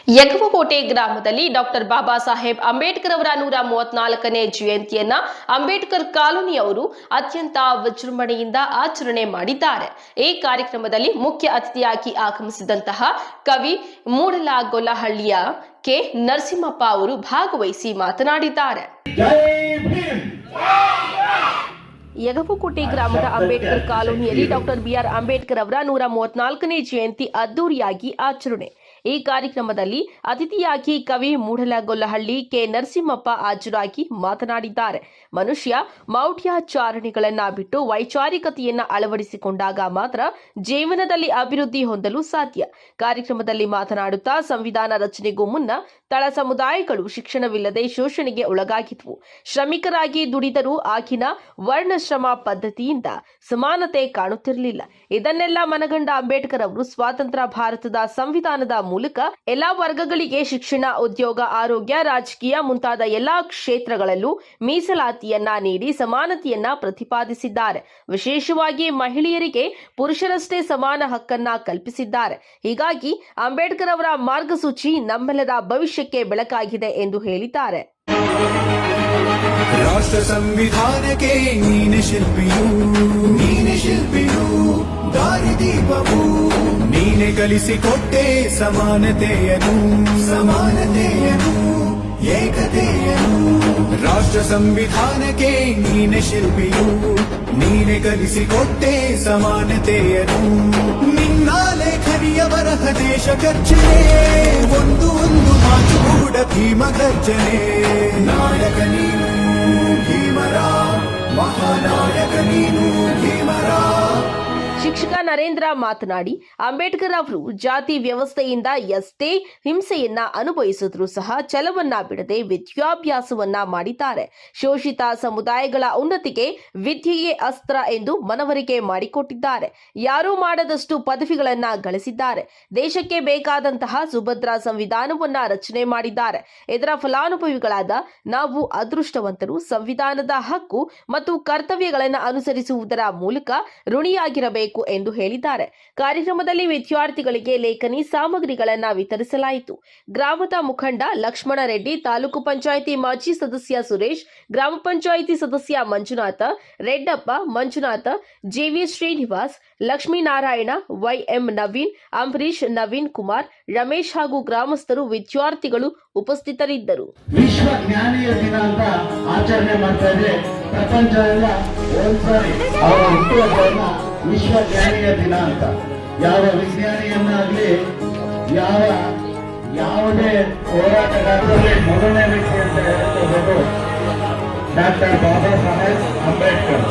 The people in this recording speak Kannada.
ಯಗವಕೋಟೆ ಗ್ರಾಮದಲ್ಲಿ ಡಾಕ್ಟರ್ ಬಾಬಾ ಸಾಹೇಬ್ ಅಂಬೇಡ್ಕರ್ ಅವರ 134ನೇ ಜಯಂತಿಯನ್ನ ಅಂಬೇಡ್ಕರ್ ಕಾಲೋನಿಯವರು ಅತ್ಯಂತ ವಿಜೃಂಭಣೆಯಿಂದ ಆಚರಣೆ ಮಾಡಿದ್ದಾರೆ. ಈ ಕಾರ್ಯಕ್ರಮದಲ್ಲಿ ಮುಖ್ಯ ಅತಿಥಿಯಾಗಿ ಆಗಮಿಸಿದಂತಹ ಕವಿ ಮೂಡಲಗೊಲ್ಲಹಳ್ಳಿಯ ಕೆ ನರಸಿಂಹಪ್ಪ ಅವರು ಭಾಗವಹಿಸಿ ಮಾತನಾಡಿದ್ದಾರೆ. ಯಗವಕೋಟೆ ಗ್ರಾಮದ ಅಂಬೇಡ್ಕರ್ ಕಾಲೋನಿಯಲ್ಲಿ ಡಾಕ್ಟರ್ ಬಿಆರ್ ಅಂಬೇಡ್ಕರ್ ಅವರ 134ನೇ ಜಯಂತಿ ಅದ್ದೂರಿಯಾಗಿ ಆಚರಣೆ. ಈ ಕಾರ್ಯಕ್ರಮದಲ್ಲಿ ಅತಿಥಿಯಾಗಿ ಕವಿ ಮೂಡಲಗೊಲ್ಲಹಳ್ಳಿ ಕೆ ನರಸಿಂಹಪ್ಪ ಹಾಜರಾಗಿ ಮಾತನಾಡಿದ್ದಾರೆ. ಮನುಷ್ಯ ಮೌಢ್ಯಾಚರಣೆಗಳನ್ನ ಬಿಟ್ಟು ವೈಚಾರಿಕತೆಯನ್ನ ಅಳವಡಿಸಿಕೊಂಡಾಗ ಮಾತ್ರ ಜೀವನದಲ್ಲಿ ಅಭಿವೃದ್ಧಿ ಹೊಂದಲು ಸಾಧ್ಯ. ಕಾರ್ಯಕ್ರಮದಲ್ಲಿ ಮಾತನಾಡುತ್ತಾ ಸಂವಿಧಾನ ರಚನೆಗೂ ಮುನ್ನ ತಳ ಸಮುದಾಯಗಳು ಶಿಕ್ಷಣವಿಲ್ಲದೆ ಶೋಷಣೆಗೆ ಒಳಗಾಗಿದ್ವು. ಶ್ರಮಿಕರಾಗಿ ದುಡಿದರೂ ಆಗಿನ ವರ್ಣಶ್ರಮ ಪದ್ಧತಿಯಿಂದ ಸಮಾನತೆ ಕಾಣುತ್ತಿರಲಿಲ್ಲ. ಇದನ್ನೆಲ್ಲ ಮನಗಂಡ ಅಂಬೇಡ್ಕರ್ ಅವರು ಸ್ವಾತಂತ್ರ್ಯ ಭಾರತದ ಸಂವಿಧಾನದ ಮೂಲಕ ಎಲ್ಲಾ ವರ್ಗಗಳಿಗೆ ಶಿಕ್ಷಣ, ಉದ್ಯೋಗ, ಆರೋಗ್ಯ, ರಾಜಕೀಯ ಮುಂತಾದ ಎಲ್ಲಾ ಕ್ಷೇತ್ರಗಳಲ್ಲೂ ಮೀಸಲಾತಿಯನ್ನ ನೀಡಿ ಸಮಾನತೆಯನ್ನ ಪ್ರತಿಪಾದಿಸಿದ್ದಾರೆ. ವಿಶೇಷವಾಗಿ ಮಹಿಳೆಯರಿಗೆ ಪುರುಷರಷ್ಟೇ ಸಮಾನ ಹಕ್ಕನ್ನ ಕಲ್ಪಿಸಿದ್ದಾರೆ. ಹೀಗಾಗಿ ಅಂಬೇಡ್ಕರ್ ಅವರ ಮಾರ್ಗಸೂಚಿ ನಮ್ಮೆಲ್ಲರ ಭವಿಷ್ಯಕ್ಕೆ ಬೆಳಕಾಗಿದೆ ಎಂದು ಹೇಳಿದ್ದಾರೆ. ರಾಷ್ಟ್ರ ಸಂವಿಧಾನಕ್ಕೆ ನೀನೆ ಶಿಲ್ಪಿಯು ದಾರಿದೀಪವು ನೀನೆ ಕಲಿಸಿಕೊಟ್ಟೆ ಸಮಾನತೆಯನು ಏಕತೆಯನು. ರಾಷ್ಟ್ರ ಸಂವಿಧಾನಕ್ಕೆ ನೀನೆ ಶಿಲ್ಪಿಯು ನೀನೆ ಕಲಿಸಿಕೊಟ್ಟೆ ಸಮಾನತೆಯನು. ನಿನ್ನ ಲೇಖನಿಯ ಬರಹ ದೇಶ ಗರ್ಜನೆ ಒಂದು ಮಾತು ಕೂಡ ಭೀಮ ಗರ್ಜನೆ. ನಾಯಕ ನೀನು ಭೀಮರ, ಮಹಾನಾಯಕ ನೀನು ಭೀಮರ. ಶಿಕ್ಷಕ ನರೇಂದ್ರ ಮಾತನಾಡಿ, ಅಂಬೇಡ್ಕರ್ ಅವರು ಜಾತಿ ವ್ಯವಸ್ಥೆಯಿಂದ ಎಷ್ಟೇ ಹಿಂಸೆಯನ್ನ ಅನುಭವಿಸಿದ್ರೂ ಸಹ ಛಲವನ್ನ ಬಿಡದೆ ವಿದ್ಯಾಭ್ಯಾಸವನ್ನ ಮಾಡಿದ್ದಾರೆ. ಶೋಷಿತ ಸಮುದಾಯಗಳ ಉನ್ನತಿಗೆ ವಿದ್ಯೆಯೇ ಅಸ್ತ್ರ ಎಂದು ಮನವರಿಕೆ ಮಾಡಿಕೊಟ್ಟಿದ್ದಾರೆ. ಯಾರೂ ಮಾಡದಷ್ಟು ಪದವಿಗಳನ್ನ ಗಳಿಸಿದ್ದಾರೆ. ದೇಶಕ್ಕೆ ಬೇಕಾದಂತಹ ಸುಭದ್ರ ಸಂವಿಧಾನವನ್ನ ರಚನೆ ಮಾಡಿದ್ದಾರೆ. ಇದರ ಫಲಾನುಭವಿಗಳಾದ ನಾವು ಅದೃಷ್ಟವಂತರು. ಸಂವಿಧಾನದ ಹಕ್ಕು ಮತ್ತು ಕರ್ತವ್ಯಗಳನ್ನು ಅನುಸರಿಸುವುದರ ಮೂಲಕ ಋಣಿಯಾಗಿರಬೇಕು ಎಂದು ಹೇಳಿದ್ದಾರೆ. ಕಾರ್ಯಕ್ರಮದಲ್ಲಿ ವಿದ್ಯಾರ್ಥಿಗಳಿಗೆ ಲೇಖನಿ ಸಾಮಗ್ರಿಗಳನ್ನು ವಿತರಿಸಲಾಯಿತು. ಗ್ರಾಮದ ಮುಖಂಡ ಲಕ್ಷ್ಮಣ ರೆಡ್ಡಿ, ತಾಲೂಕು ಪಂಚಾಯಿತಿ ಮಾಜಿ ಸದಸ್ಯ ಸುರೇಶ್, ಗ್ರಾಮ ಪಂಚಾಯಿತಿ ಸದಸ್ಯ ಮಂಜುನಾಥ, ರೆಡ್ಡಪ್ಪ, ಮಂಜುನಾಥ, ಜೆವಿ ಶ್ರೀನಿವಾಸ್, ಲಕ್ಷ್ಮೀನಾರಾಯಣ, ವೈಎಂ ನವೀನ್, ಅಂಬರೀಶ್, ನವೀನ್ ಕುಮಾರ್, ರಮೇಶ್ ಹಾಗೂ ಗ್ರಾಮಸ್ಥರು, ವಿದ್ಯಾರ್ಥಿಗಳು ಉಪಸ್ಥಿತರಿದ್ದರು. ವಿಶ್ವ ಜ್ಞಾನಿಯ ದಿನ ಅಂತ ಆಚರಣೆ ಮಾಡ್ತಾ ಇದ್ರೆ ಪ್ರಪಂಚ ಎಲ್ಲ ಒಂದ್ಸಾರಿ ಅವರ ಹುಟ್ಟುಹಬ್ಬವನ್ನ ವಿಶ್ವ ಜ್ಞಾನಿಯ ದಿನ ಅಂತ. ಯಾವ ವಿಜ್ಞಾನಿಯನ್ನಾಗ್ಲಿ ಯಾವುದೇ ಹೋರಾಟಗಾರರಲ್ಲಿ ಮೊದಲನೇ ವ್ಯಕ್ತಿ ಅಂತ ಹೇಳ್ಕೋಬಹುದು ಡಾಕ್ಟರ್ ಬಾಬಾ ಸಾಹೇಬ್ ಅಂಬೇಡ್ಕರ್.